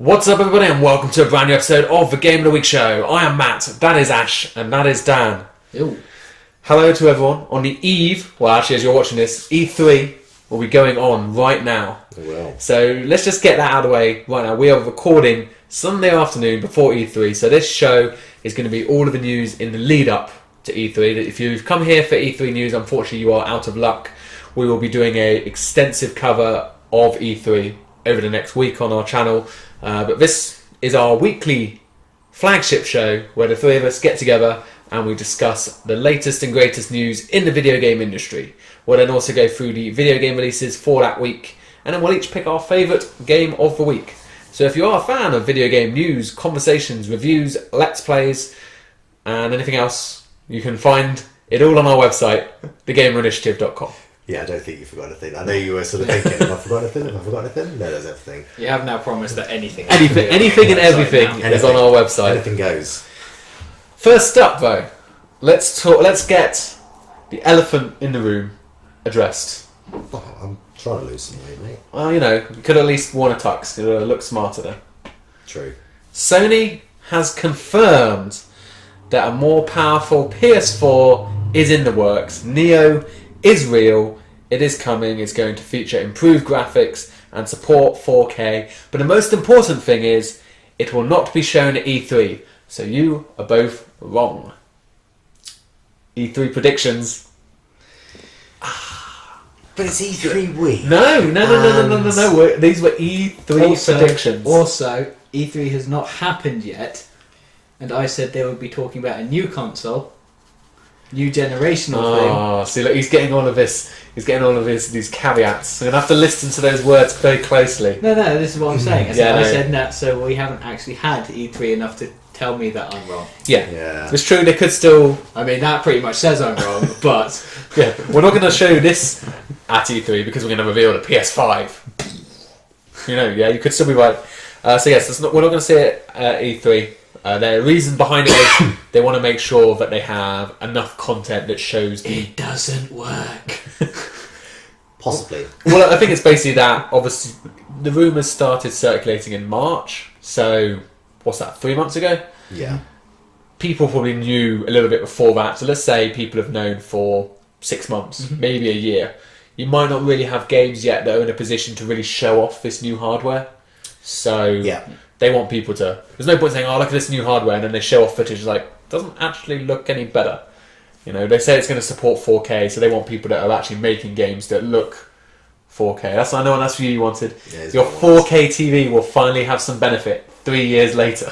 What's up, everybody, and welcome to a brand new episode of the Game of the Week show. I am Matt, that is Ash, and that is Dan. Ew. Hello to everyone on the eve, well actually as you're watching this, E3 will be going on right now. It will. So let's just get that out of the way right now. We are recording Sunday afternoon before E3, so this show is going to be all of the news in the lead up to E3. If you've come here for E3 news, unfortunately you are out of luck. We will be doing an extensive cover of E3 over the next week on our channel. But this is our weekly flagship show where the three of us get together and we discuss the latest and greatest news in the video game industry. We'll then also go through the video game releases for that week, and then we'll each pick our favourite game of the week. So if you are a fan of video game news, conversations, reviews, let's plays, and anything else, you can find it all on our website, thegamerinitiative.com. Yeah, I don't think you forgot anything. I know you were sort of thinking, have I forgotten anything? Have I forgotten anything? No, there's everything. You have now promised that anything Anything and everything is on our website. Anything goes. First up, though, let's get the elephant in the room addressed. Oh, I'm trying to lose some weight, mate. Well, you know, you could at least worn a tux. It would look smarter then. True. Sony has confirmed that a more powerful PS4 is in the works. Neo is real. It is coming. It's going to feature improved graphics and support 4K. But the most important thing is it will not be shown at E3. So you are both wrong. E3 predictions. But it's E3 week. No. These were E3 predictions. Also, E3 has not happened yet, and I said they would be talking about a new console, new generational thing. Oh, see, look, he's getting all of this. He's getting all of these caveats. I'm gonna have to listen to those words very closely. No, this is what I'm saying. I Yeah, said that, so we haven't actually had E3 enough to tell me that I'm wrong. Yeah. It's true. They could still. I mean, that pretty much says I'm wrong, but Yeah, we're not going to show this at E3 because we're going to reveal the PS5. You know, yeah, you could still be right. So yes, we're not going to see it at E3. The reason behind it is they want to make sure that they have enough content that shows it doesn't work. Possibly. Well, I think it's basically that. Obviously, the rumours started circulating in March. So, what's that, 3 months ago? Yeah. People probably knew a little bit before that. So let's say people have known for 6 months, maybe a year. You might not really have games yet that are in a position to really show off this new hardware. So Yeah. they want people to... There's no point saying, oh, look at this new hardware, and then they show off footage like, doesn't actually look any better. You know, they say it's going to support 4K, so they want people that are actually making games that look 4K. I know that's what you wanted. Yeah, Your 4K TV will finally have some benefit 3 years later.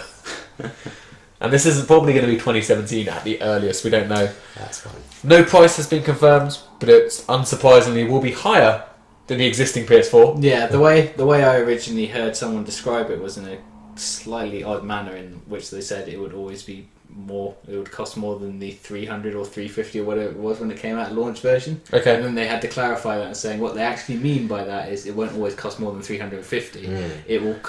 And this isn't probably going to be 2017 at the earliest, we don't know. That's fine. No price has been confirmed, but it unsurprisingly will be higher than the existing PS4. Yeah, the way I originally heard someone describe it was in a slightly odd manner, in which they said it would always be more. It would cost more than the 300 or 350 or whatever it was when it came out, launch version. Okay. And then they had to clarify that and saying what they actually mean by that is it won't always cost more than 350. It will.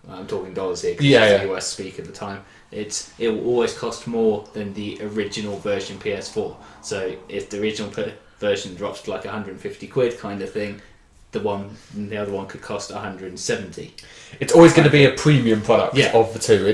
I'm talking dollars here because it's the US speak at the time. It will always cost more than the original version PS4. So if the original version drops to like 150 quid kind of thing, the other one could cost 170. It's always going to be a premium product of the two.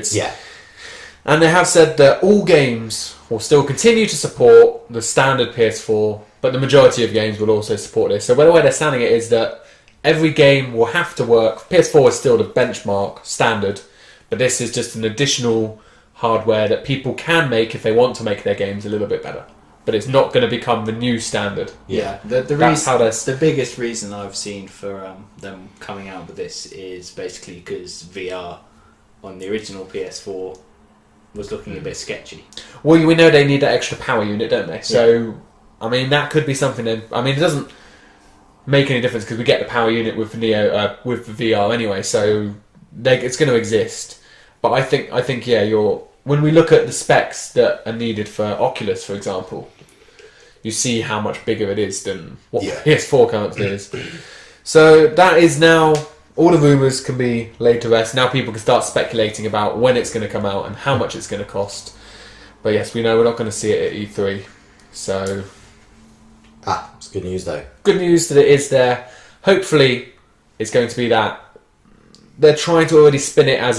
And they have said that all games will still continue to support the standard PS4, but the majority of games will also support this. So the way they're sounding it is that every game will have to work. PS4 is still the benchmark standard, but this is just an additional hardware that people can make if they want to make their games a little bit better. But it's not going to become the new standard. Yeah, the biggest reason I've seen for them coming out with this is basically because VR on the original PS4 was looking a bit sketchy. Well, we know they need that extra power unit, don't they? So, I mean, that could be something. It doesn't make any difference because we get the power unit with Neo with the VR anyway. So it's going to exist. But I think when we look at the specs that are needed for Oculus, for example, you see how much bigger it is than what PS4 currently is. So that is now, all the rumours can be laid to rest. Now people can start speculating about when it's going to come out and how much it's going to cost. But yes, we know we're not going to see it at E3. So... it's good news though. Good news that it is there. Hopefully it's going to be that they're trying to already spin it as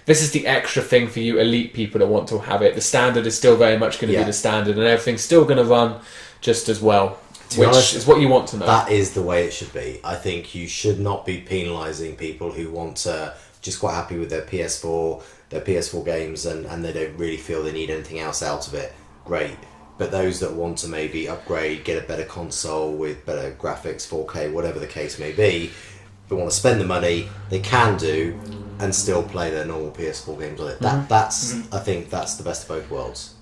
this is the extra thing for you elite people that want to have it. The standard is still very much going to be the standard, and everything's still going to run just as well, which is what you want to know. That is the way it should be. I think you should not be penalising people who want to just quite happy with their PS4 games, and they don't really feel they need anything else out of it. Great. But those that want to maybe upgrade, get a better console with better graphics, 4K, whatever the case may be, but want to spend the money, they can do, and still play their normal PS4 games on it. I think that's the best of both worlds.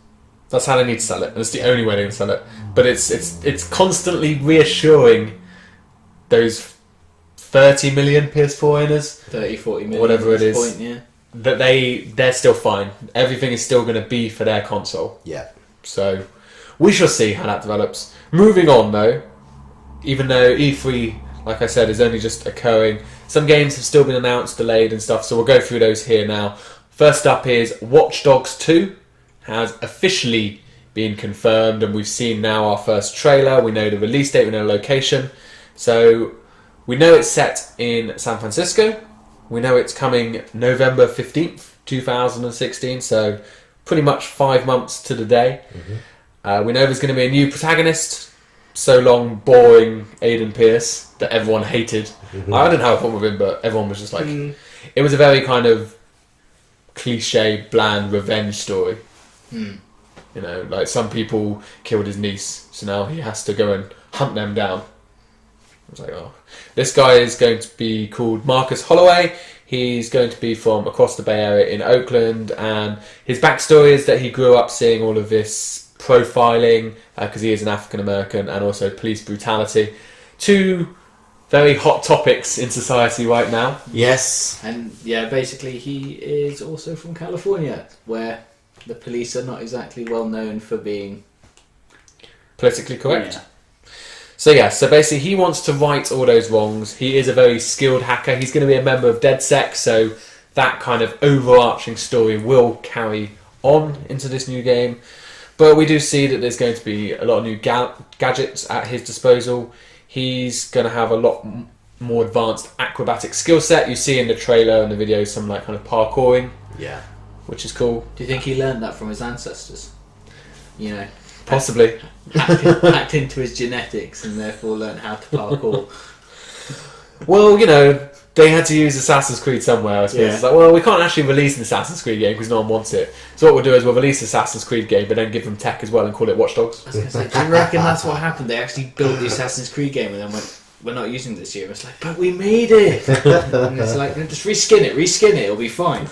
That's how they need to sell it, and it's the only way they can sell it. But it's constantly reassuring those 30 million PS4 owners, 30, 40 million, whatever it is, point, that they're still fine. Everything is still going to be for their console. Yeah. So we shall see how that develops. Moving on, though, even though E3, like I said, is only just occurring, some games have still been announced, delayed and stuff, so we'll go through those here now. First up is Watch Dogs 2 has officially been confirmed, and we've seen now our first trailer. We know the release date, we know the location. So we know it's set in San Francisco. We know it's coming November 15th, 2016, so pretty much 5 months to the day. We know there's going to be a new protagonist. So long, boring Aiden Pierce that everyone hated. I didn't have a problem with him, but everyone was just like... It was a very kind of cliche, bland revenge story. You know, like some people killed his niece, so now he has to go and hunt them down. I was like, oh. This guy is going to be called Marcus Holloway. He's going to be from across the Bay Area in Oakland, and his backstory is that he grew up seeing all of this profiling, because he is an African American, and also police brutality. Two very hot topics in society right now. Yes. And basically he is also from California, where the police are not exactly well known for being politically correct. So basically he wants to right all those wrongs. He is a very skilled hacker. He's going to be a member of DedSec, so that kind of overarching story will carry on into this new game. But we do see that there's going to be a lot of new gadgets at his disposal. He's going to have a lot more advanced acrobatic skill set. You see in the trailer and the video some like kind of parkouring. Yeah. Which is cool. Do you think he learned that from his ancestors? You know, possibly. Hacked into his genetics and therefore learned how to parkour. Well, you know, they had to use Assassin's Creed somewhere, I suppose. Yeah. It's like, well, we can't actually release an Assassin's Creed game because no one wants it. So what we'll do is we'll release Assassin's Creed game, but then give them tech as well and call it Watch Dogs. I was gonna say, do you reckon that's what happened? They actually built the Assassin's Creed game and then went, we're not using this year. It's like, but we made it. And it's like, just reskin it, it'll be fine.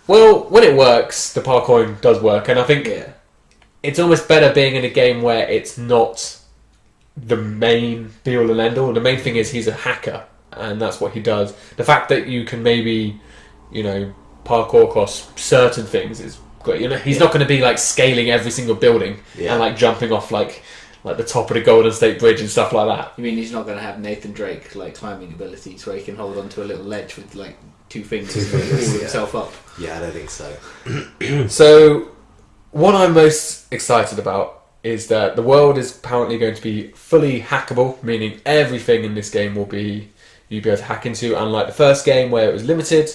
Well, when it works, the parkouring does work, and I think it's almost better being in a game where it's not the main be-all and end-all. The main thing is he's a hacker, and that's what he does. The fact that you can maybe, you know, parkour across certain things is great. You know, he's not going to be like scaling every single building and like jumping off like the top of the Golden State Bridge and stuff like that. You mean he's not going to have Nathan Drake like climbing abilities where he can hold onto a little ledge with like 2 fingers and pull himself up? Yeah, I don't think so. So, what I'm most excited about is that the world is apparently going to be fully hackable, meaning everything in this game will be you'll be able to hack into, unlike the first game where it was limited.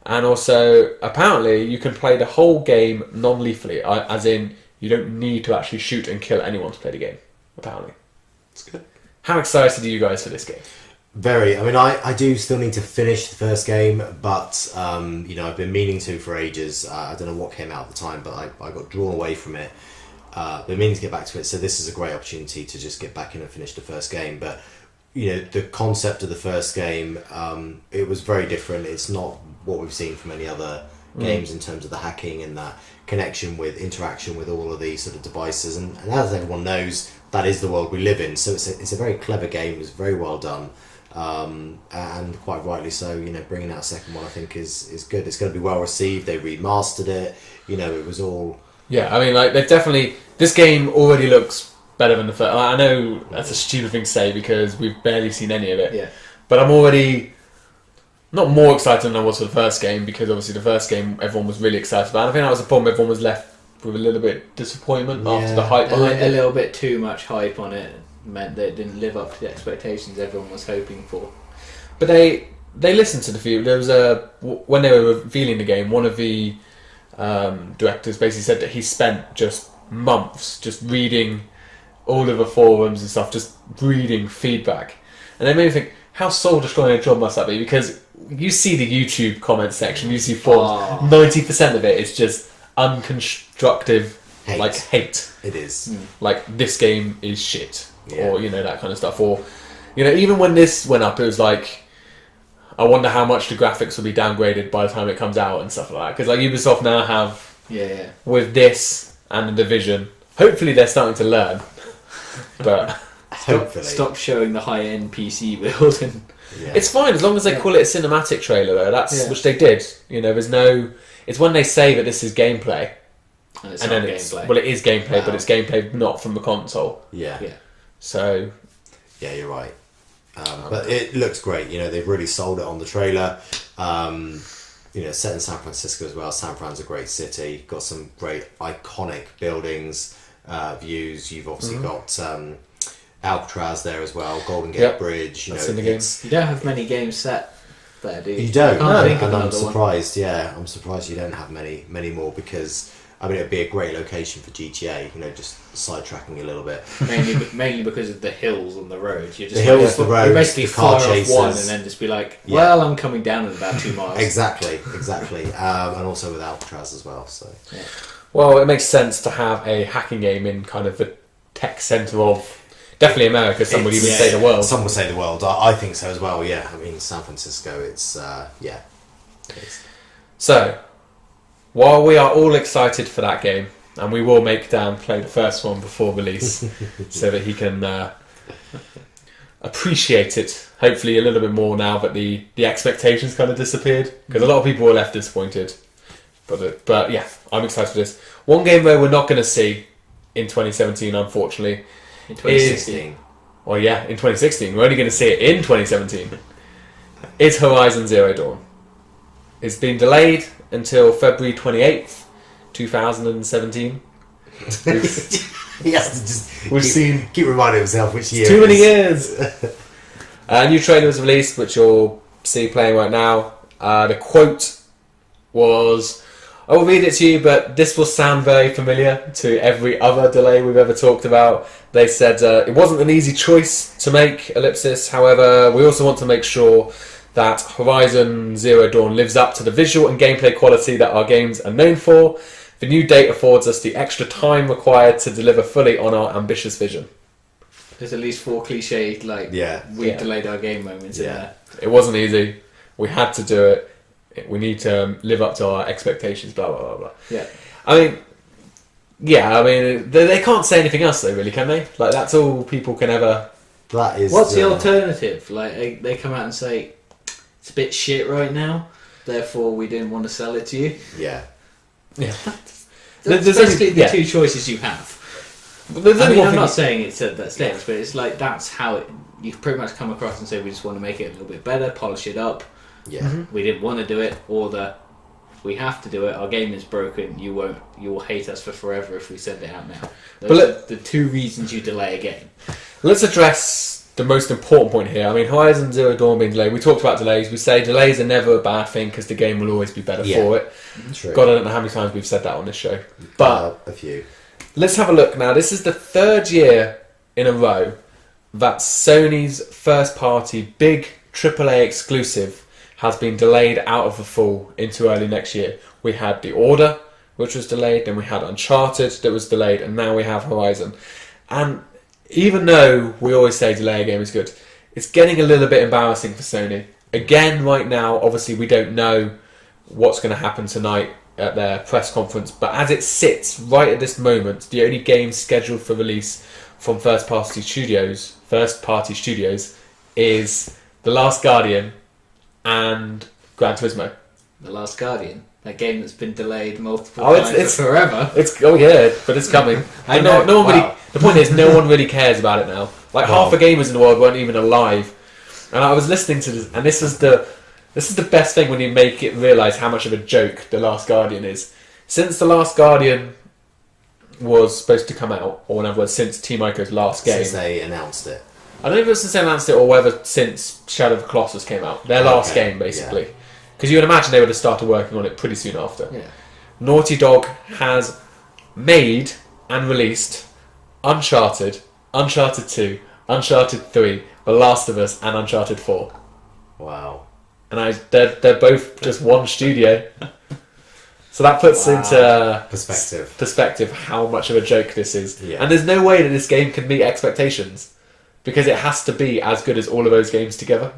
And also, apparently, you can play the whole game non-lethally, as in you don't need to actually shoot and kill anyone to play the game. Apparently, it's good. How excited are you guys for this game? Very. I mean, I do still need to finish the first game, but you know, I've been meaning to for ages. I don't know what came out at the time, but I got drawn away from it. Been meaning to get back to it, so this is a great opportunity to just get back in and finish the first game. But you know, the concept of the first game, it was very different. It's not what we've seen from any other games in terms of the hacking and that connection with interaction with all of these sort of devices. And as everyone knows, that is the world we live in. So it's a very clever game. It's very well done. And quite rightly so, you know, bringing out a second one I think is good. It's going to be well received. They remastered it, you know, it was all... Yeah, I mean, like, they've definitely... This game already looks better than the first... I know that's a stupid thing to say because we've barely seen any of it. Yeah. But I'm already not more excited than I was for the first game, because obviously the first game everyone was really excited about. And I think that was the problem. Everyone was left with a little bit disappointment after the hype behind it. A little bit too much hype on it meant that it didn't live up to the expectations everyone was hoping for. But they they listened to the few. There was when they were revealing the game, one of the directors basically said that he spent just months just reading all of the forums and stuff, just reading feedback, and it made me think, how soul destroying a job must that be? Because you see the YouTube comment section, you see forums, 90% of it is just unconstructive hate. It is. Like, this game is shit, or that kind of stuff, or even when this went up, it was like, I wonder how much the graphics will be downgraded by the time it comes out and stuff like that. Because like Ubisoft now have with this and the Division, hopefully they're starting to learn. But stop showing the high-end PC build. And it's fine as long as they call it a cinematic trailer, though. That's which they did. There's no. It's when they say that this is gameplay, and it's not gameplay. Well, it is gameplay, but it's gameplay not from the console. Yeah. So. Yeah, you're right. But it looks great. They've really sold it on the trailer. Set in San Francisco as well. San Fran's a great city. Got some great iconic buildings, views. You've obviously got Alcatraz there as well. Golden Gate Bridge. That's in the game. You don't have many games set there, do you? You don't. And I'm surprised. Yeah, I'm surprised you don't have many more because. It'd be a great location for GTA. Just sidetracking a little bit. Mainly because of the hills on the road. You're just the road. You basically the car fire chases. off one and then just be like, well, I'm coming down in about 2 miles. Exactly. And also with Alcatraz as well. So. Yeah. Well, it makes sense to have a hacking game in kind of the tech centre of definitely America. Some would even say the world. Some would say the world. I think so as well. Yeah. San Francisco. It's So. While we are all excited for that game, and we will make Dan play the first one before release, so that he can appreciate it, hopefully a little bit more now that the expectations kind of disappeared, because a lot of people were left disappointed. But yeah, I'm excited for this. One game where we're not going to see in 2017, unfortunately, in 2016. Well, yeah, in 2016. We're only going to see it in 2017. It's Horizon Zero Dawn. It's been delayed until February 28th, 2017. He has to just keep reminding himself which year. Too many years. A new trailer was released, which you'll see playing right now. The quote was, I will read it to you, but this will sound very familiar to every other delay we've ever talked about. They said, it wasn't an easy choice to make, ellipsis. However, we also want to make sure that Horizon Zero Dawn lives up to the visual and gameplay quality that our games are known for. The new date affords us the extra time required to deliver fully on our ambitious vision. There's at least 4 cliche, we delayed our game moments in there. It wasn't easy. We had to do it. We need to live up to our expectations, blah, blah, blah, blah. Yeah. They can't say anything else though, really, can they? Like, that's all people can ever... That is. What's the alternative? Like, they come out and say, it's a bit shit right now, therefore we didn't want to sell it to you. Yeah. That's basically the two choices you have. I'm not saying it's that stage, but it's like that's how you pretty much come across and say we just want to make it a little bit better, polish it up. Yeah. We didn't want to do it, or we have to do it. Our game is broken. You will hate us for forever if we send it out now. Those are the 2 reasons you delay a game. Let's address the most important point here. Horizon Zero Dawn being delayed. We talked about delays. We say delays are never a bad thing because the game will always be better for it. True. God, I don't know how many times we've said that on this show. But a few. Let's have a look now. This is the 3rd year in a row that Sony's first-party big AAA exclusive has been delayed out of the fall into early next year. We had The Order, which was delayed, then we had Uncharted that was delayed, and now we have Horizon. And even though we always say delay a game is good, it's getting a little bit embarrassing for Sony. Again, right now, obviously we don't know what's going to happen tonight at their press conference, but as it sits right at this moment, the only games scheduled for release from first-party studios is The Last Guardian and Gran Turismo. The Last Guardian? That game that's been delayed multiple times forever. But it's coming. I know. No one really. The point is, no one really cares about it now. Like half the gamers in the world weren't even alive. And I was listening to this, and this is the best thing when you make it realise how much of a joke The Last Guardian is. Since The Last Guardian was supposed to come out, or in other words, since Team Ico's last game, Since they announced it. I don't know if it's since they announced it or whether since Shadow of the Colossus came out. Their last game, basically. Because you would imagine they would have started working on it pretty soon after. Yeah. Naughty Dog has made and released Uncharted, Uncharted 2, Uncharted 3, The Last of Us, and Uncharted 4. Wow. And they're both just one studio. So that puts into perspective how much of a joke this is. Yeah. And there's no way that this game can meet expectations. Because it has to be as good as all of those games together.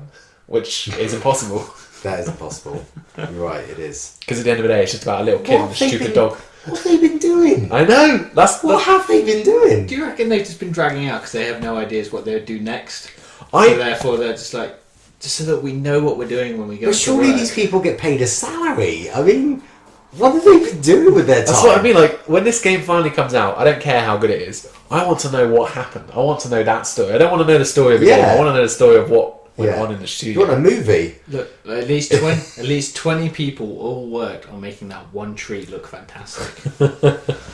Which is impossible. That is impossible. You're right, it is. Because at the end of the day, it's just about a little kid and a stupid dog. What have they been doing? I know! What have they been doing? Do you reckon they've just been dragging out because they have no ideas what they'll do next? So therefore they're just like, just so that we know what we're doing when we go But surely these people get paid a salary. I mean, what have they been doing with their time? That's what I mean, like, when this game finally comes out, I don't care how good it is. I want to know what happened. I want to know that story. I don't want to know the story of the game. I want to know the story of what went on in the studio. You want a movie? Look, at least 20 people all worked on making that one tree look fantastic.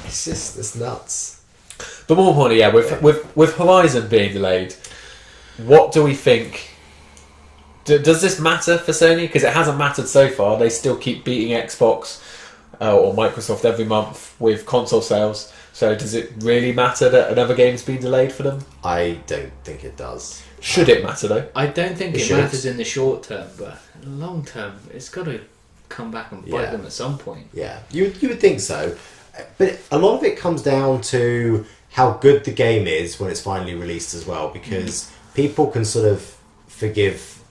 It's nuts. But more importantly, with Horizon being delayed, what do we think? Does this matter for Sony? Because it hasn't mattered so far. They still keep beating Xbox or Microsoft every month with console sales. So does it really matter that another game's been delayed for them? I don't think it does. Should it matter though? I don't think it matters in the short term, but in the long term, it's got to come back and bite them at some point. Yeah, you would think so. But a lot of it comes down to how good the game is when it's finally released as well, because people can sort of forgive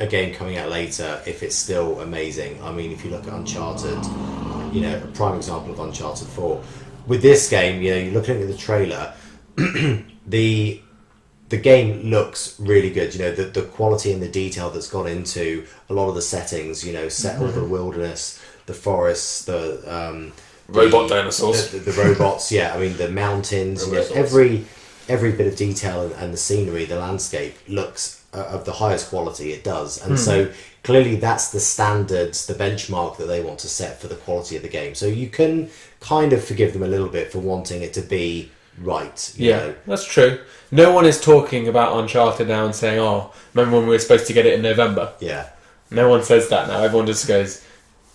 a game coming out later if it's still amazing. I mean, if you look at Uncharted, a prime example of Uncharted 4. With this game, you're looking at the trailer, the game looks really good. The quality and the detail that's gone into a lot of the settings, set over the wilderness, the forests, the robot dinosaurs. The robots, I mean, the mountains, every bit of detail and the scenery, the landscape looks of the highest quality. It does. And so clearly that's the standards, the benchmark that they want to set for the quality of the game. So you can kind of forgive them a little bit for wanting it to be right. You know? That's true. No one is talking about Uncharted now and saying, oh, remember when we were supposed to get it in November? Yeah. No one says that now. Everyone just goes,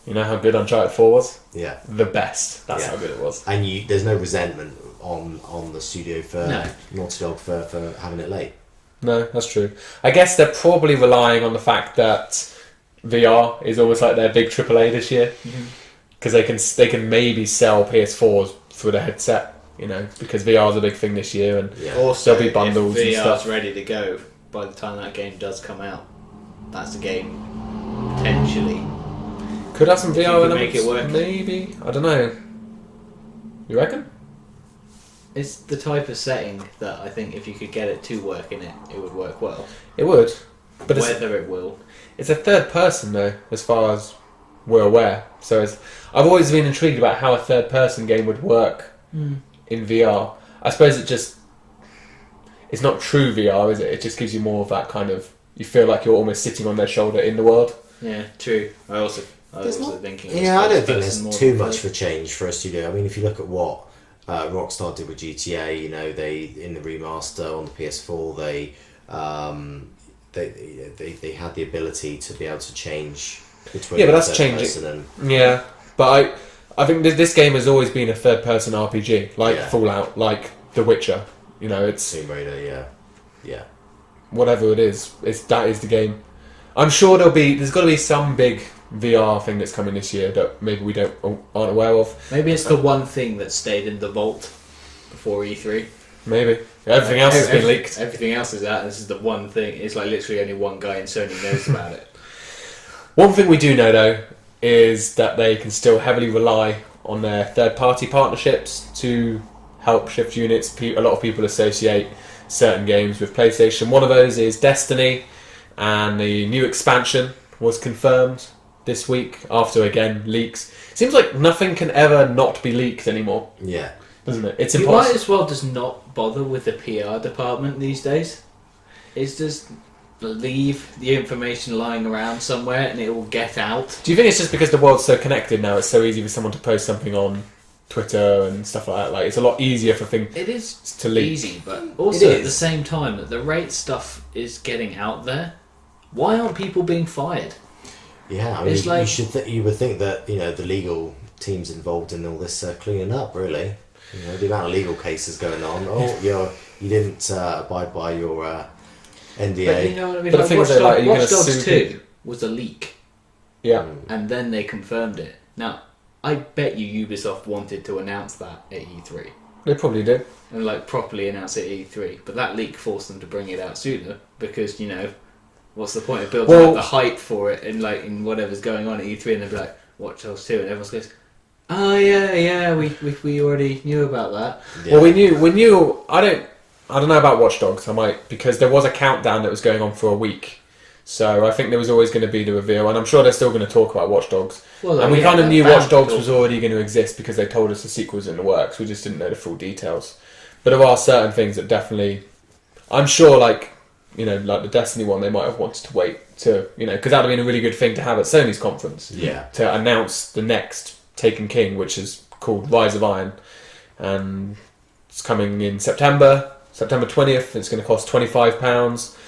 you know how good Uncharted 4 was? Yeah. The best. That's how good it was. And there's no resentment on the studio for Naughty Dog for having it late. No, that's true. I guess they're probably relying on the fact that VR is almost like their big AAA this year. Because they can maybe sell PS4s through the headset, because VR is a big thing this year, and also there'll be bundles if and stuff. VR's ready to go by the time that game does come out. That's the game potentially. Could have some VR elements. Make it work. Maybe. I don't know. You reckon? It's the type of setting that I think if you could get it to work in it, it would work well. It would. But whether it will. It's a third person though, as far as we're aware. So I've always been intrigued about how a third person game would work in VR. I suppose it's not true VR, is it? It just gives you more of that kind of, you feel like you're almost sitting on their shoulder in the world. Yeah, true. I was also thinking. I don't think there's too much for change for a studio. I mean, if you look at what Rockstar did with GTA, they in the remaster on the PS4, they had the ability to be able to change between. Yeah, but that's changing. But I think this game has always been a third-person RPG, like Fallout, like The Witcher. It's Tomb Raider. Yeah. Whatever it is, that is the game. I'm sure there's got to be some big VR thing that's coming this year that maybe we aren't aware of. Maybe it's the one thing that stayed in the vault before E3. Maybe everything else has been leaked. Everything else is out. This is the one thing. It's like literally only one guy in Sony knows about it. One thing we do know though is that they can still heavily rely on their third-party partnerships to help shift units. A lot of people associate certain games with PlayStation. One of those is Destiny, and the new expansion was confirmed this week after, again, leaks. Seems like nothing can ever not be leaked anymore. Yeah. Doesn't it? It's impossible. impossible. You might as well just not bother with the PR department these days. It's just leave the information lying around somewhere and it will get out. Do you think it's just because the world's so connected now, it's so easy for someone to post something on Twitter and stuff like that. Like, it's a lot easier for things. It is to leak. easy, but also at the same time, that the raid stuff is getting out there. Why aren't people being fired? Yeah, I mean, you would think that the legal teams involved in all this cleaning up. Really, the amount of legal cases going on. Oh, you didn't abide by your NDA. But you know what I mean? But the thing is, Watch Dogs 2 was a leak. Yeah. And then they confirmed it. Now, I bet you Ubisoft wanted to announce that at E3. They probably did. And properly announce it at E3. But that leak forced them to bring it out sooner because, what's the point of building up the hype for it and in whatever's going on at E3 and they'll be like, Watch Dogs 2 and everyone goes, oh yeah, we already knew about that. Yeah. Well, we knew. I don't know about Watch Dogs. because there was a countdown that was going on for a week. So I think there was always going to be the reveal, and I'm sure they're still going to talk about Watch Dogs. Well, and we kind of knew Watch Dogs was already going to exist because they told us the sequel was in the works. We just didn't know the full details. But there are certain things that definitely, I'm sure, like the Destiny one, they might have wanted to wait to, because that would have been a really good thing to have at Sony's conference. Yeah. To announce the next Taken King, which is called Rise of Iron, and it's coming in September 20th. It's going to cost £25.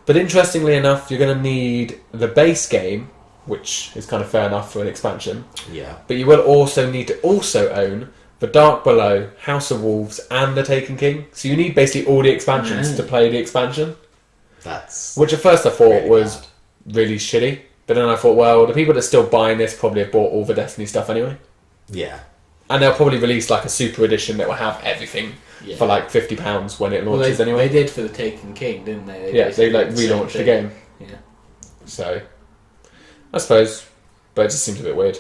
But interestingly enough, you're going to need the base game, which is kind of fair enough for an expansion. Yeah. But you will also need to own The Dark Below, House of Wolves, and The Taken King. So you need basically all the expansions to play the expansion. Which at first I thought was really shitty. But then I thought, well, the people that are still buying this probably have bought all the Destiny stuff anyway. Yeah. And they'll probably release a super edition that will have everything for £50 when it launches anyway. They did for the Taken King, didn't they? They relaunched the game. Yeah. So, I suppose, but it just seems a bit weird.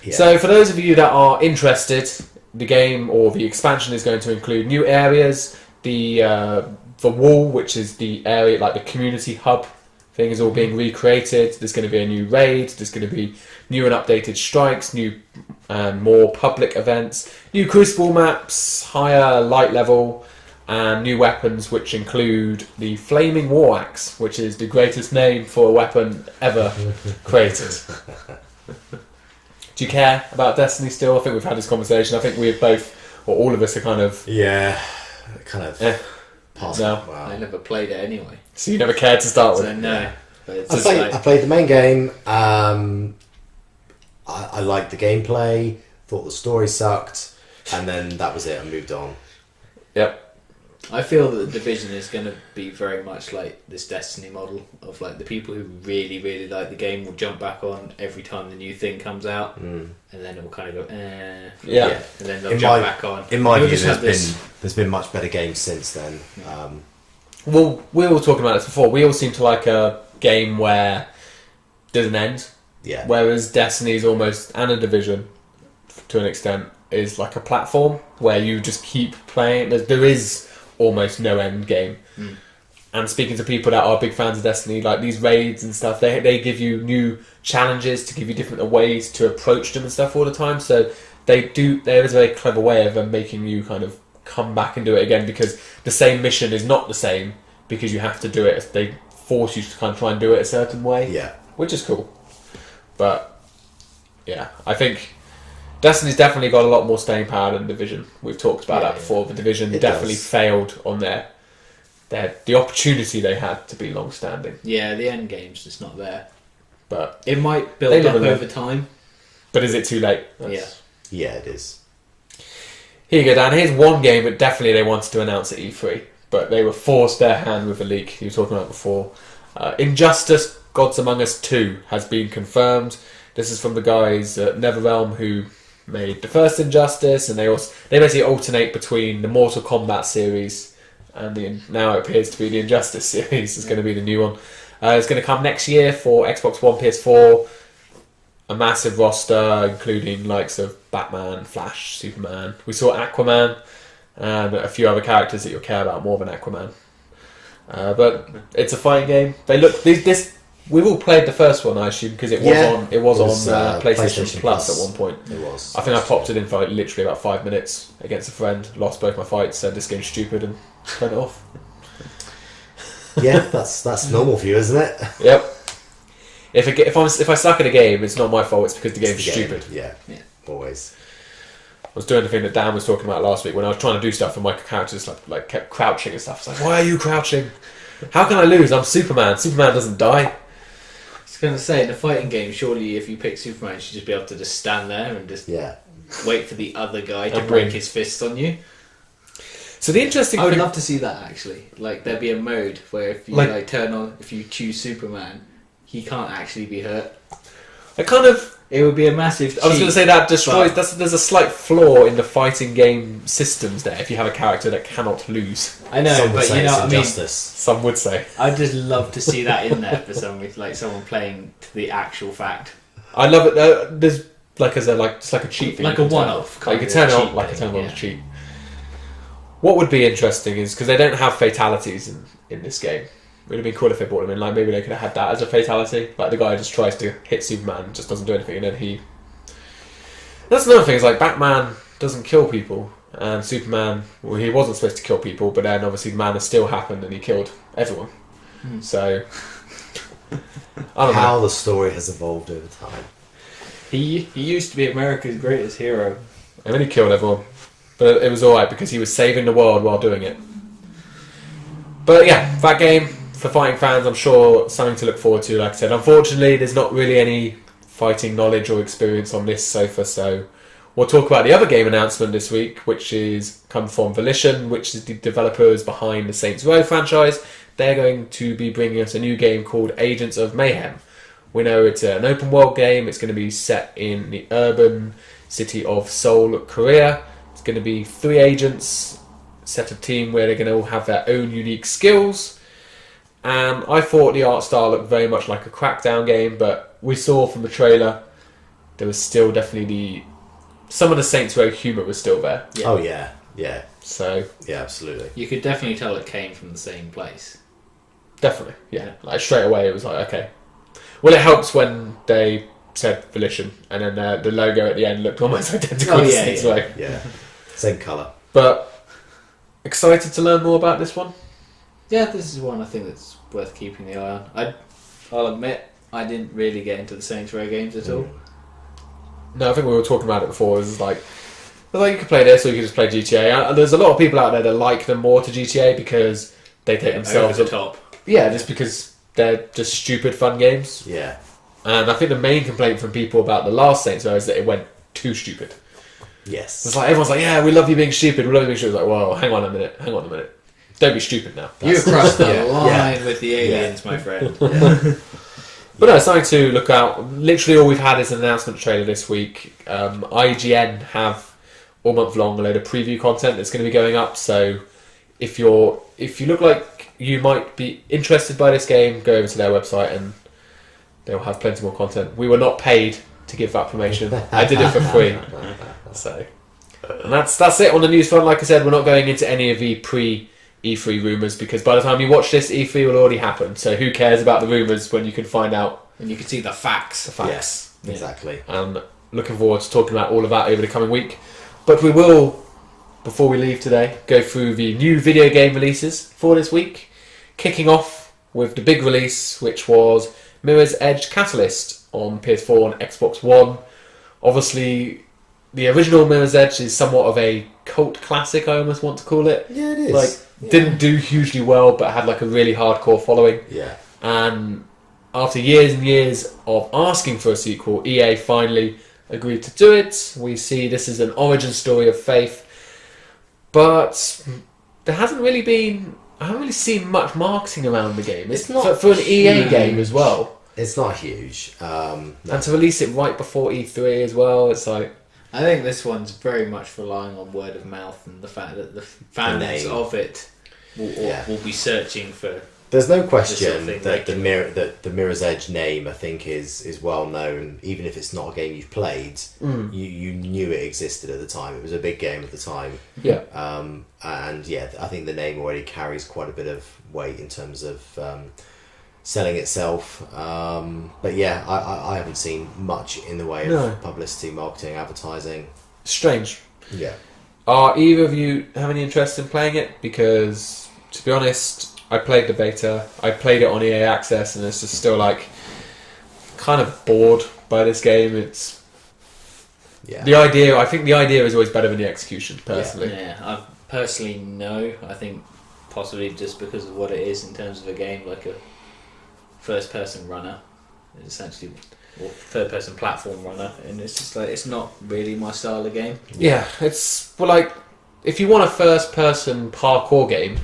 Yeah. So, for those of you that are interested, the game or the expansion is going to include new areas. The wall, which is the area, the community hub thing, is all being recreated. There's going to be a new raid. There's going to be new and updated strikes, new and more public events, new Crucible maps, higher light level, and new weapons, which include the Flaming War Axe, which is the greatest name for a weapon ever created. Do you care about Destiny still? I think we've had this conversation. I think we both, or all of us, are kind of... Yeah, kind of... Past now. Wow. I never played it anyway. So you never cared to start with? So no. But it's I played the main game. I liked the gameplay, thought the story sucked, and then that was it. I moved on. Yep. I feel that the Division is going to be very much like this Destiny model of the people who really, really like the game will jump back on every time the new thing comes out, and then it will kind of go, yeah, and then they'll jump back on. In my view, there's been much better games since then. Well, we were talking about this before. We all seem to like a game where there's an end. Yeah. Whereas Destiny's almost, and a Division, to an extent, is like a platform where you just keep playing. There is almost no end game. And speaking to people that are big fans of Destiny, these raids and stuff, they give you new challenges to give you different ways to approach them and stuff all the time. So there is a very clever way of making you kind of come back and do it again, because the same mission is not the same because you have to do it. They force you to kind of try and do it a certain way. Yeah. Which is cool. But yeah, I think Destiny's definitely got a lot more staying power than Division. We've talked about that before. The Division definitely failed on the opportunity they had to be long-standing. Yeah, the end game's just not there. But it might build up over time. But is it too late? Yeah, it is. Here you go, Dan. Here's one game that definitely they wanted to announce at E3, but they were forced their hand with a leak you were talking about before. Injustice Gods Among Us 2 has been confirmed. This is from the guys at NetherRealm who made the first Injustice, and they basically alternate between the Mortal Kombat series and now it appears to be the Injustice series is going to be the new one. It's going to come next year for Xbox One, PS4. A massive roster, including likes of Batman, Flash, Superman. We saw Aquaman and a few other characters that you'll care about more than Aquaman. But it's a fighting game. They look this. We've all played the first one, I assume, because it was on PlayStation Plus at one point. It was. I think I popped it in for literally about 5 minutes against a friend. Lost both my fights. Said this game's stupid and turned it off. Yeah, that's normal for you, isn't it? Yep. If I suck at a game, it's not my fault. It's because the game's stupid. Yeah, always. was doing the thing that Dan was talking about last week when I was trying to do stuff and my character just like kept crouching and stuff. It's like, why are you crouching? How can I lose? I'm Superman. Superman doesn't die. I was going to say, in a fighting game, surely if you pick Superman, you should just be able to just stand there and just wait for the other guy to break his fists on you. So the interesting I would thing... love to see that, actually. Like, there'd be a mode where if you if you choose Superman, he can't actually be hurt. It would be a massive cheat. I was going to say that destroys... There's a slight flaw in the fighting game systems there if you have a character that cannot lose. I know, Some would but say you know it's what I mean? injustice. Some would say. I'd just love to see that in there for some reason, like someone playing to the actual fact. I love it. There's it's like a cheat thing. Like a one-off. You can turn it on like a turn on a cheat. What would be interesting is, because they don't have fatalities in this game. It would have been cool if they brought them in. Like, maybe they could have had that as a fatality. Like, the guy just tries to hit Superman, just doesn't do anything, and then he... That's another thing, is like, Batman doesn't kill people, and Superman, well, he wasn't supposed to kill people, but then obviously the man has still happened and he killed everyone. So... I don't know. How the story has evolved over time. He used to be America's greatest hero. And then he killed everyone. But it was alright because he was saving the world while doing it. But yeah, that game, for fighting fans, I'm sure something to look forward to, like I said. Unfortunately, there's not really any fighting knowledge or experience on this sofa, so we'll talk about the other game announcement this week, which is come from Volition, which is the developers behind the Saints Row franchise. They're going to be bringing us a new game called Agents of Mayhem. We know it's an open world game. It's going to be set in the urban city of Seoul, Korea. It's going to be 3 agents, set a team where they're going to all have their own unique skills. And I thought the art style looked very much like a Crackdown game, but we saw from the trailer there was still definitely some of the Saints Row humour was still there. Yeah. Oh yeah. So yeah, absolutely. You could definitely tell it came from the same place. Definitely, yeah. Like straight away, it was like, okay. Well, it helps when they said Volition, and then the logo at the end looked almost identical to Saints Row. Yeah, same colour. But excited to learn more about this one. Yeah, this is one I think that's worth keeping the eye on. I'll admit, I didn't really get into the Saints Row games at all. No, I think we were talking about it before. It was like you could play this, or you could just play GTA. There's a lot of people out there that like them more to GTA because they take themselves over the top. Yeah, just because they're just stupid fun games. Yeah. And I think the main complaint from people about the last Saints Row is that it went too stupid. Yes. It's like everyone's like, yeah, we love you being stupid. We love you being stupid. It's like, well, hang on a minute. Don't be stupid now. You crossed the line with the aliens, my friend. Yeah. But no, something to look out. Literally all we've had is an announcement trailer this week. IGN have all month long a load of preview content that's going to be going up. So if you look like you might be interested by this game, go over to their website and they'll have plenty more content. We were not paid to give that promotion. I did it for free. So, and that's it on the news front. Like I said, we're not going into any of the pre-E3 rumours because by the time you watch this, E3 will already happen. So who cares about the rumours when you can find out and you can see the facts. Yes, exactly. And looking forward to talking about all of that over the coming week. But we will, before we leave today, go through the new video game releases for this week. Kicking off with the big release, which was Mirror's Edge Catalyst on PS4 and Xbox One. Obviously, the original Mirror's Edge is somewhat of a cult classic, I almost want to call it. Yeah, it is. Didn't do hugely well, but had like a really hardcore following. Yeah. And after years and years of asking for a sequel, EA finally agreed to do it. We see this is an origin story of Faith, but there hasn't really been... I haven't really seen much marketing around the game. It's not for an EA game as well. It's not huge. No. And to release it right before E3 as well, it's like... I think this one's very much relying on word of mouth and the fact that the fans of it will be searching for... There's no question that the Mirror's Edge name, I think, is well known. Even if it's not a game you've played, you knew it existed at the time. It was a big game at the time. Yeah. And yeah, I think the name already carries quite a bit of weight in terms of selling itself. But yeah, I haven't seen much in the way of publicity, marketing, advertising. Strange. Yeah. Are either of you have any interest in playing it? Because, to be honest... I played the beta, I played it on EA Access, and it's just still like kind of bored by this game. Yeah. I think the idea is always better than the execution, personally. Yeah, I personally no. I think possibly just because of what it is in terms of a game, like a first-person runner, essentially, or third-person platform runner, and it's just like it's not really my style of game. Yeah, it's like if you want a first-person parkour game,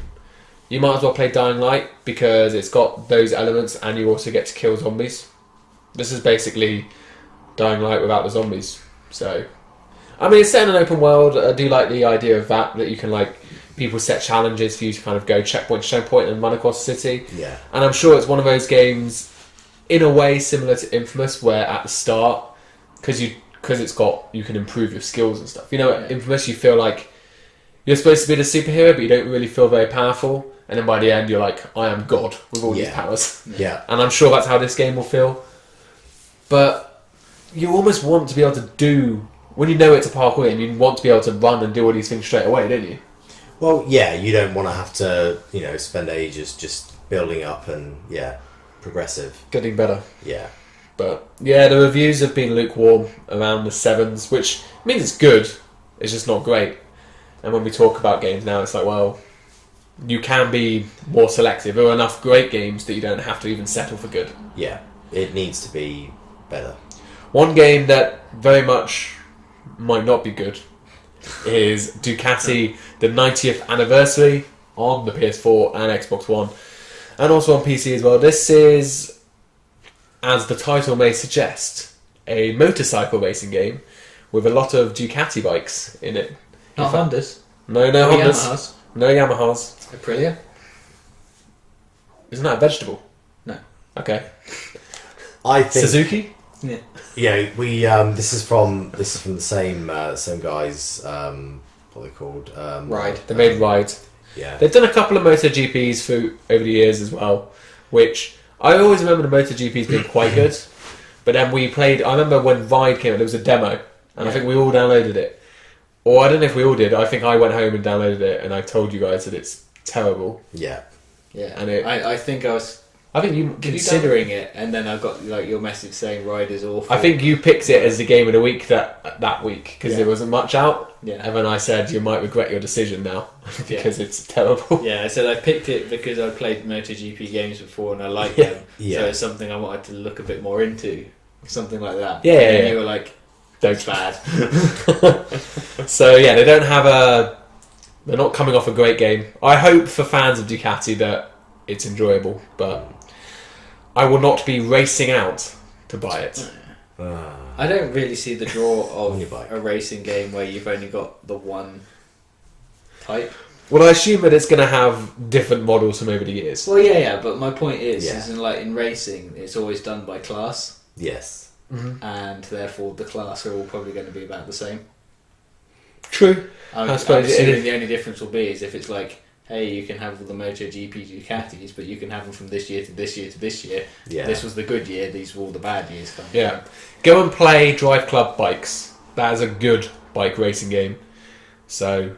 you might as well play Dying Light because it's got those elements and you also get to kill zombies. This is basically Dying Light without the zombies. So, I mean, it's set in an open world. I do like the idea of that you can like people set challenges for you to kind of go checkpoint to checkpoint and run across the city. Yeah. And I'm sure it's one of those games, in a way similar to Infamous, where at the start, because it's got you can improve your skills and stuff. You know, at Infamous you feel like you're supposed to be the superhero, but you don't really feel very powerful. And then by the end, you're like, I am God with all these powers. Yeah. And I'm sure that's how this game will feel. But you almost want to be able to do, when you know it's a parkour game, you want to be able to run and do all these things straight away, don't you? Well, yeah, you don't want to have to, spend ages just building up and, progressive. Getting better. Yeah. But, yeah, the reviews have been lukewarm, around the 7s, which means it's good, it's just not great. And when we talk about games now, it's like, well, you can be more selective. There are enough great games that you don't have to even settle for good. Yeah, it needs to be better. One game that very much might not be good is Ducati, the 90th anniversary on the PS4 and Xbox One, and also on PC as well. This is, as the title may suggest, a motorcycle racing game with a lot of Ducati bikes in it. Not Hondas. No Hondas. Yamahas. No Yamahas. Aprilia? Isn't that a vegetable? No. Okay. I think Suzuki? Yeah. Yeah, we this is from the same guys. What are they called? Ride. They made Ride. Yeah. They've done a couple of MotoGPs over the years as well, which I always remember the MotoGPs being quite good. But then we played. I remember when Ride came out, there was a demo, and I think we all downloaded it. Or I don't know if we all did. I think I went home and downloaded it, and I told you guys that it's terrible. Yeah. Yeah. And I think I was I think you considering it, and then I got like your message saying Ride is awful. I think you picked it as the game of the week that week because there wasn't much out. Yeah. And then I said you might regret your decision now because it's terrible. Yeah, I said I picked it because I played MotoGP games before and I liked them. Yeah. So it's something I wanted to look a bit more into, something like that. Yeah, and yeah. you were like, Don't. bad. So yeah, they don't have they're not coming off a great game. I hope for fans of Ducati that it's enjoyable, but I will not be racing out to buy it. I don't really see the draw On your of bike. a racing game where you've only got the one type. Well, I assume that it's going to have different models from over the years. Well, yeah, but my point is Yeah. in racing, it's always done by class, Yes. and therefore the class are all probably going to be about the same. True. I'm I suppose it assuming is. the only difference will be is if it's like, hey, you can have the MotoGP Ducatis, but you can have them from this year to this year to this year. Yeah. This was the good year, these were all the bad years. Kind of Yeah. Go and play Drive Club Bikes. That is a good bike racing game. So,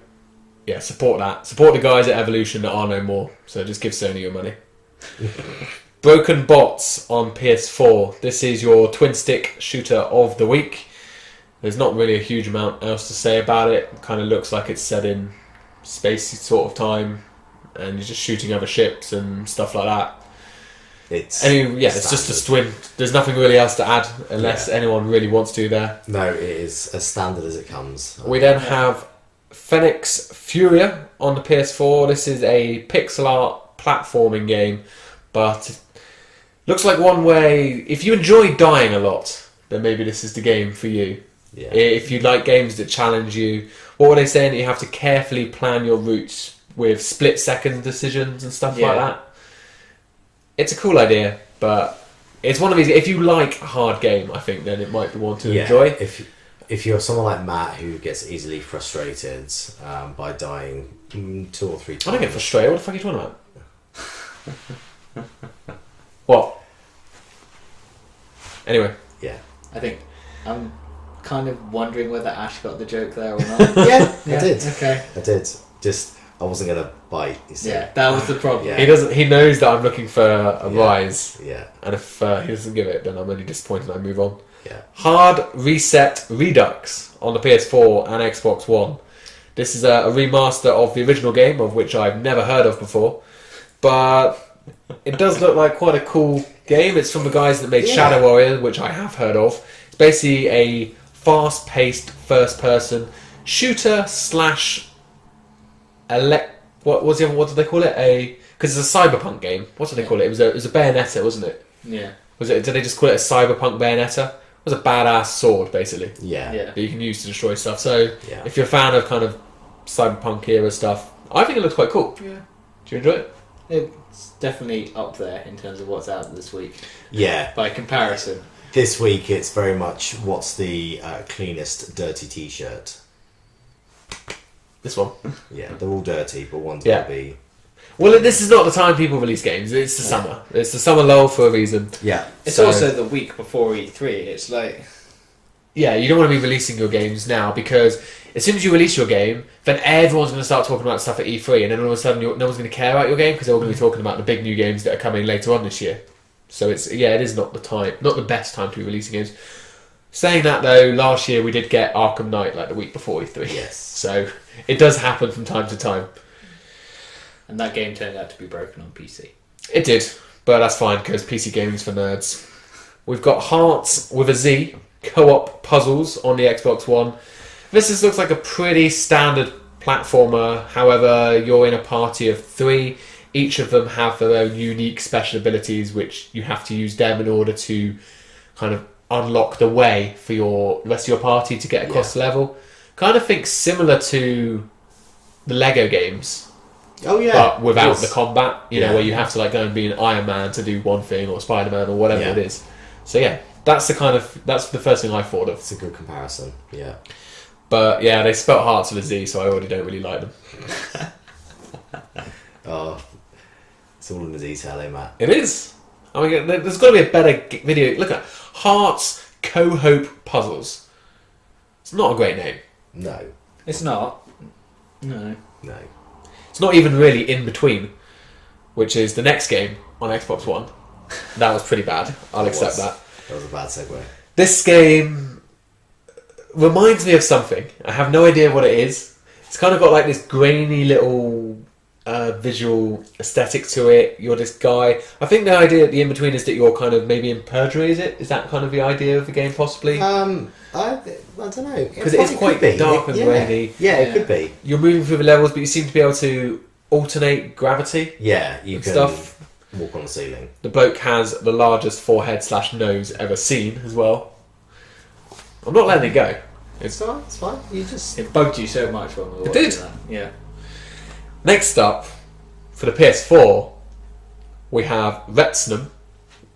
yeah, support that. Support the guys at Evolution that are no more. So just give Sony your money. Broken Bots on PS4. This is your twin stick shooter of the week. There's not really a huge amount else to say about it. It kind of looks like it's set in spacey sort of time, and you're just shooting other ships and stuff like that. It's It's just a twin. There's nothing really else to add unless anyone really wants to there. No, it is as standard as it comes. We then have Phoenix Furia on the PS4. This is a pixel art platforming game, but looks like one way, if you enjoy dying a lot, then maybe this is the game for you. Yeah. If you like games that challenge you, what were they saying? You have to carefully plan your routes with split-second decisions and stuff like that. It's a cool idea, but it's one of these. If you like a hard game, I think then it might be one to enjoy. If you're someone like Matt who gets easily frustrated by dying 2 or 3 times. I don't get frustrated. What the fuck are you talking about? What? Anyway. Yeah. I think I'm kind of wondering whether Ash got the joke there or not. Yeah, I did. Okay. I did. Just, I wasn't going to bite. You see. Yeah, that was the problem. Yeah. He doesn't. He knows that I'm looking for a rise, Yeah. and if he doesn't give it, then I'm really disappointed. I move on. Yeah. Hard Reset Redux on the PS4 and Xbox One. This is a remaster of the original game, of which I've never heard of before, but it does look like quite a cool game. It's from the guys that made Shadow Warrior, which I have heard of. It's basically a fast-paced first-person shooter slash what did they call it? Because it's a cyberpunk game. What did they call it? It was a Bayonetta, wasn't it? Yeah. Did they just call it a cyberpunk Bayonetta? It was a badass sword, basically. Yeah. Yeah. That you can use to destroy stuff. So, Yeah. if you're a fan of kind of cyberpunk era stuff, I think it looks quite cool. Yeah. Do you enjoy it? It's definitely up there in terms of what's out this week. Yeah. By comparison. This week it's very much what's the cleanest dirty t-shirt. This one. Yeah, they're all dirty, but one's Yeah. got to be... Well, this is not the time people release games. It's the summer. It's the summer lull for a reason. Yeah. It's So- also the week before E3. It's like... Yeah, you don't want to be releasing your games now because as soon as you release your game, then everyone's going to start talking about stuff at E3, and then all of a sudden no one's going to care about your game because they're all going to be talking about the big new games that are coming later on this year. So it is not the best time to be releasing games. Saying that though, last year we did get Arkham Knight like the week before E3. Yes. So it does happen from time to time. And that game turned out to be broken on PC. It did, but that's fine because PC gaming's for nerds. We've got Hearts with a Z co-op puzzles on the Xbox One. This looks like a pretty standard platformer. However, you're in a party of 3. Each of them have their own unique special abilities, which you have to use them in order to kind of unlock the way for the rest of your party to get across the level. Kind of think similar to the Lego games. Oh yeah. But without Yes. the combat, you know, Yeah. where you have to like go and be an Iron Man to do one thing, or Spider-Man, or whatever Yeah. it is. So yeah, that's the first thing I thought of. It's a good comparison, yeah. But yeah, they spelt Hearts with a Z, so I already don't really like them. Oh, it's all in the detail, eh, Matt? It is. I mean, there's got to be a better video. Look at Hearts Co-Hope Puzzles. It's not a great name. No. It's not. No. No. It's not even really In Between, which is the next game on Xbox One. That was pretty bad. I'll accept that. That was a bad segue. This game reminds me of something. I have no idea what it is. It's kind of got like this grainy little visual aesthetic to it. You're this guy. I think the idea at the in-between is that you're kind of maybe in purgatory, is it? Is that kind of the idea of the game, possibly? I don't know. Because it is quite dark and grainy. Yeah, it could be. You're moving through the levels, but you seem to be able to alternate gravity. Yeah, you And can stuff. walk on the ceiling. The bloke has the largest forehead/nose ever seen as well. I'm not letting it go. It's alright, it's fine. You just... It bugged you so much when we were It watching did. that. Yeah. Next up, for the PS4, we have Retsnum,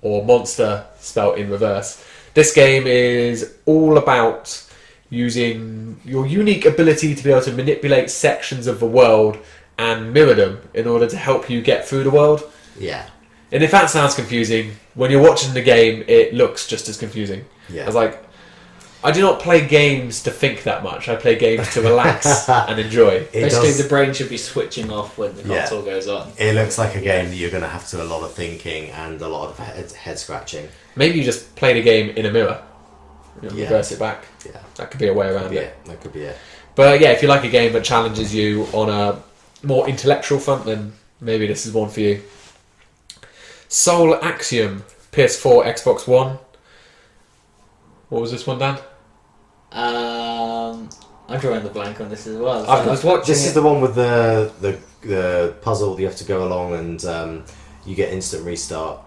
or Monster spelt in reverse. This game is all about using your unique ability to be able to manipulate sections of the world and mirror them in order to help you get through the world. Yeah. And if that sounds confusing, when you're watching the game, it looks just as confusing. Yeah. I was like, I do not play games to think that much. I play games to relax and enjoy. It Basically, does... the brain should be switching off when the Yeah. console goes on. It looks like a game that you're going to have to do a lot of thinking and a lot of head scratching. Maybe you just play the game in a mirror. You know, Yeah. reverse it back. Yeah. That could be a way around Yeah, it. that could be it. But yeah, if you like a game that challenges you on a more intellectual front, then maybe this is one for you. Soul Axiom, PS4, Xbox One. What was this one, Dan? I'm drawing the blank on this as well. I was watching This is the one with the puzzle that you have to go along and you get instant restart.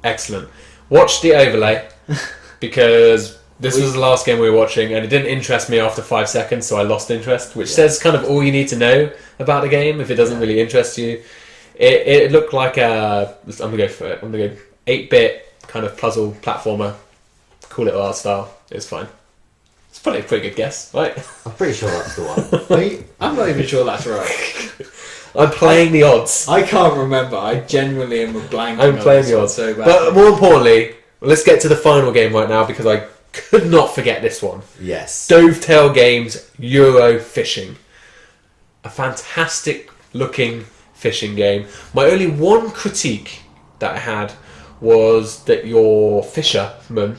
Excellent. Watch the overlay because this was the last game we were watching and it didn't interest me after 5 seconds, so I lost interest, which says kind of all you need to know about the game if it doesn't really interest you. It looked like I'm going to go for it. I'm going to go 8-bit kind of puzzle platformer. Cool little art style. It's fine. It's probably a pretty good guess, right? I'm pretty sure that's the one. I'm not even sure that's right. I'm playing the odds. I can't remember. I genuinely am blanking. I'm on playing this the one odds. so bad. But more importantly, let's get to the final game right now because I could not forget this one. Yes. Dovetail Games Euro Fishing. A fantastic looking fishing game. My only one critique that I had was that your fisherman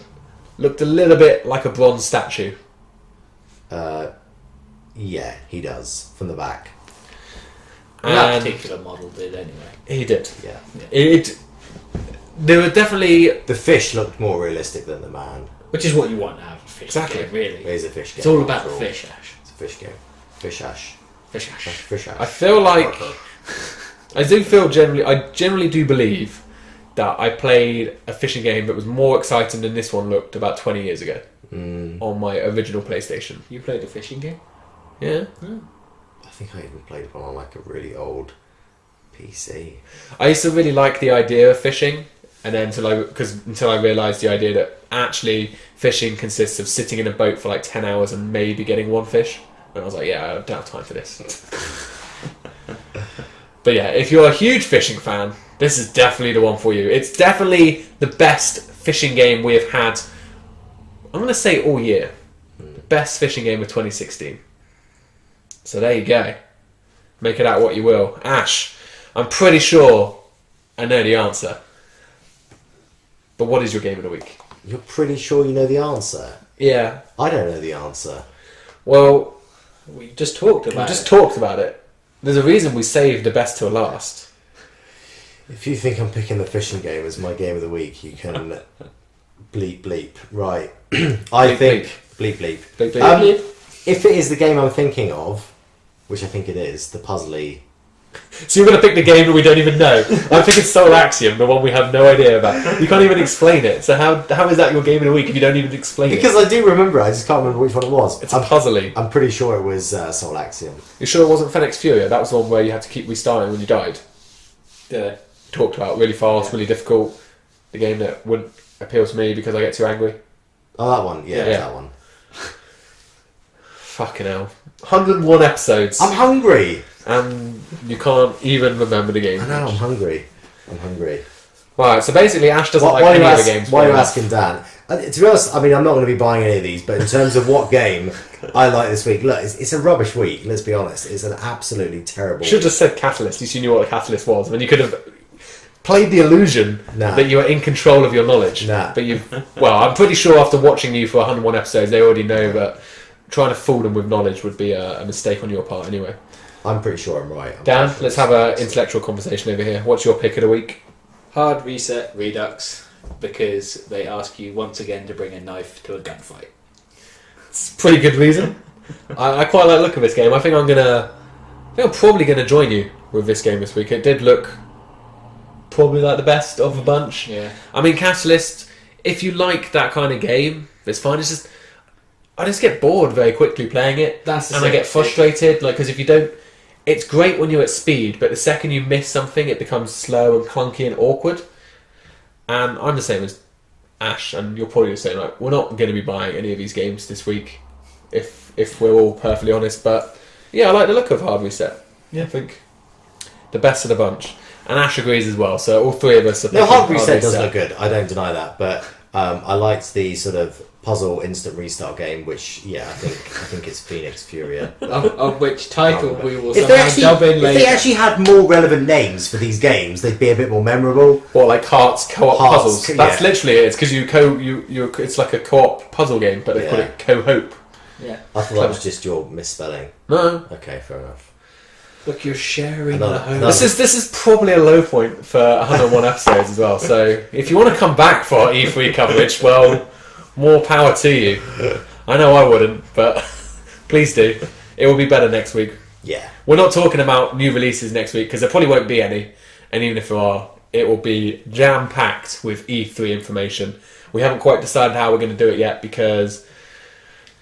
looked a little bit like a bronze statue. Yeah, he does from the back. And that And particular model did anyway. he did. Yeah. There were definitely The fish looked more realistic than the man. Which is what you want out of a fish Exactly. game, really. It is a fish game. It's all about the after all. fish, Ash. It's a fish game. Fish ash. Fish Ash. Fish ash. I feel like I generally do believe that I played a fishing game that was more exciting than this one looked about 20 years ago on my original PlayStation. You played a fishing game? Yeah. I think I even played one on like a really old PC. I used to really like the idea of fishing, and then until I realised the idea that actually fishing consists of sitting in a boat for like 10 hours and maybe getting one fish. And I was like, yeah, I don't have time for this. But yeah, if you're a huge fishing fan, this is definitely the one for you. It's definitely the best fishing game we have had, I'm going to say all year. The best fishing game of 2016. So there you go. Make it out what you will. Ash, I'm pretty sure I know the answer. But what is your game of the week? You're pretty sure you know the answer? Yeah. I don't know the answer. Well, We just talked about we just it. talked about it. There's a reason we saved the best till last. If you think I'm picking the fishing game as my game of the week, you can bleep bleep. Right. I Bleep, think bleep bleep. Bleep, bleep. If it is the game I'm thinking of, which I think it is, the puzzly. So you're going to pick the game that we don't even know. I'm thinking Soul Axiom, the one we have no idea about. You can't even explain it. So how is that your game of the week if you don't even explain Because it? I do remember it, I just can't remember which one it was. It's a puzzly. I'm pretty sure it was Soul Axiom. You sure it wasn't Phoenix Furia? That was the one where you had to keep restarting when you died. Yeah. Talked about really fast, really difficult. The game that wouldn't appeal to me because I get too angry. Oh, that one. Yeah, Yeah. that one. Fucking hell. 101 episodes. I'm hungry. And you can't even remember the game. I know, I'm hungry. I'm hungry. Right, so basically Ash doesn't like Why any are of the games. Why are you well asking Dan? To be honest, I mean, I'm not going to be buying any of these, but in terms of what game I like this week, look, it's a rubbish week, let's be honest. It's an absolutely terrible Should have just said Catalyst. You knew what a Catalyst was. I mean, you could have played the illusion Nah. that you were in control of your knowledge. Nah. But well, I'm pretty sure after watching you for 101 episodes, they already know that trying to fool them with knowledge would be a mistake on your part anyway. I'm pretty sure I'm right. Dan, let's have an intellectual conversation over here. What's your pick of the week? Hard Reset Redux, because they ask you once again to bring a knife to a gunfight. It's a pretty good reason. I quite like the look of this game. I think I'm probably gonna join you with this game this week. It did look probably like the best of a bunch. Yeah. I mean, Catalyst, if you like that kind of game, it's fine. It's just I just get bored very quickly playing it, That's the and I get same. frustrated. Like, because if you don't, it's great when you're at speed, but the second you miss something, it becomes slow and clunky and awkward. And I'm the same as Ash, and you're probably the same. Like, we're not going to be buying any of these games this week, if we're all perfectly honest. But yeah, I like the look of Hard Reset. Yeah, I think the best of the bunch, and Ash agrees as well. So all three of us are. No, picking Hard Reset does look good. I don't deny that, but I liked the sort of puzzle instant restart game, which I think it's Phoenix Furia. Of which title we will If they somehow dub in if later. they actually had more relevant names for these games, they'd be a bit more memorable. Or like Hearts co-op Hearts, puzzles. yeah. That's literally it. It's because it's like a co-op puzzle game, but they call Yeah. it co-hope. Yeah. I thought that was just your misspelling. No, Okay, fair enough. Look, you're sharing Another- the home. another- this is probably a low point for 101 episodes as well. So if you want to come back for our E3 coverage, well, more power to you. I know I wouldn't, but please do. It will be better next week. Yeah. We're not talking about new releases next week because there probably won't be any, and even if there are, it will be jam-packed with E3 information. We haven't quite decided how we're going to do it yet because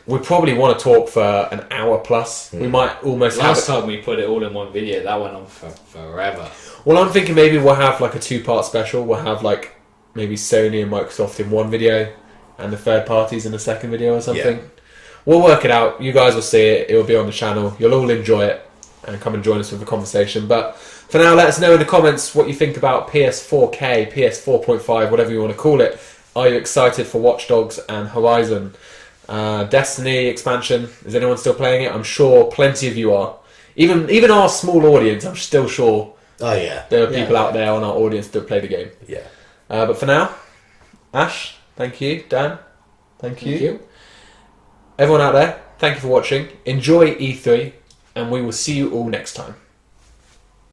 we probably want to talk for an hour plus. We might almost have Last time we put it all in one video, that went on for forever. Well, I'm thinking maybe we'll have like a two-part special. We'll have like maybe Sony and Microsoft in one video and the third parties in the second video or something. Yeah. We'll work it out. You guys will see it. It will be on the channel. You'll all enjoy it and come and join us with the conversation. But for now, let us know in the comments what you think about PS4K, PS4.5, whatever you want to call it. Are you excited for Watch Dogs and Horizon? Destiny expansion. Is anyone still playing it? I'm sure plenty of you are. Even our small audience, I'm still sure Oh yeah. there are people Yeah. out there on our audience that play the game. Yeah. But for now, Ash, thank you. Dan, Thank you. Everyone out there, thank you for watching. Enjoy E3, and we will see you all next time.